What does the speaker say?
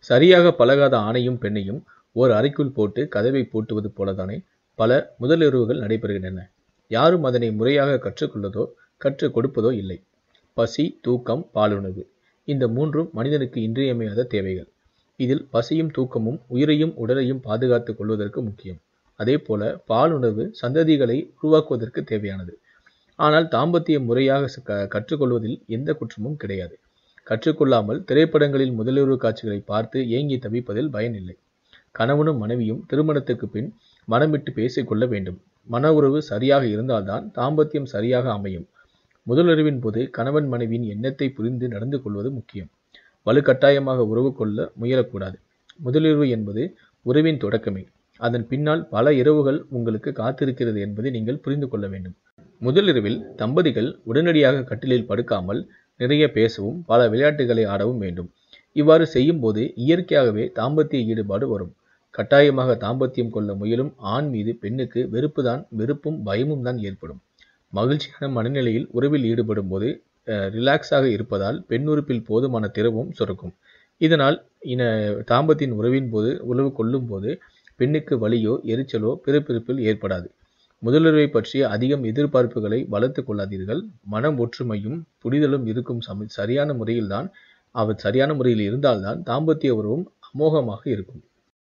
சரியாக பழகாத ஆணையும் பெண்ணையும் ஓர் அறைக்குள் போட்டு கதவை பூட்டுவது போலதானே பல முதலுறவுகள் நடைபெறுகின்றன. யாரும் அதனை முறையாக கற்றுக்கொள்ளதோ கற்றுக் கொடுப்பதோ இல்லை. பசி, தூக்கம், பாலுணர்வு இந்த மூன்றும் மனிதனுக்கு இன்றியமையாத தேவைகள். இதில் பசியும் தூக்கமும் உயிரையும் உடலையும் பாதுகாத்துக் கொள்வதற்கு முக்கியம். அதே போல பாலுணர்வு சந்ததிகளை உருவாக்குவதற்கு தேவையானது. ஆனால் தாம்பத்தியம் முறையாக கற்றுக்கொள்வதில் எந்த குற்றமும் கிடையாது. கற்றுக்கொள்ளாமல் திரைப்படங்களில் முதலுறவு காட்சிகளை பார்த்து ஏங்கி தவிப்பதில் பயன் இல்லை. கணவனும் மனைவியும் திருமணத்துக்கு பின் மனம் விட்டு பேசிக்கொள்ள வேண்டும். மன உறவு சரியாக இருந்தால்தான் தாம்பத்தியம் சரியாக அமையும். முதலுறவின் போது கணவன் மனைவியின் எண்ணத்தை புரிந்து நடந்து கொள்வது முக்கியம். வலுக்கட்டாயமாக உறவு கொள்ள முயலக்கூடாது. முதலுறவு என்பது உறவின் தொடக்கமே. அதன் பின்னால் பல இரவுகள் உங்களுக்கு காத்திருக்கிறது என்பதை நீங்கள் புரிந்து கொள்ள வேண்டும். முதலிரவில் தம்பதிகள் உடனடியாக கட்டிலில் படுக்காமல் நிறைய பேசவும் பல விளையாட்டுகளை ஆடவும் வேண்டும். இவ்வாறு செய்யும் போது இயற்கையாகவே தாம்பத்திய ஈடுபாடு வரும். கட்டாயமாக தாம்பத்தியம் கொள்ள முயலும் ஆண் மீது பெண்ணுக்கு வெறுப்பும் பயமும் தான் ஏற்படும். மகிழ்ச்சியான மனநிலையில் உறவில் ஈடுபடும் போது ரிலாக்ஸாக இருப்பதால் பெண் உறுப்பில் போதுமான திரவம் சுரக்கும். இதனால் தாம்பத்தியின் உறவின் போது உறவு கொள்ளும் போது பெண்ணுக்கு வலியோ எரிச்சலோ பிறப்பிறப்பில் ஏற்படாது. முதலுறவை பற்றிய அதிகம் எதிர்பார்ப்புகளை வளர்த்து கொள்ளாதீர்கள். மனம் ஒற்றுமையும் புரிதலும் இருக்கும் சரியான முறையில் இருந்தால்தான் தாம்பத்திய உறவும் அமோகமாக இருக்கும்.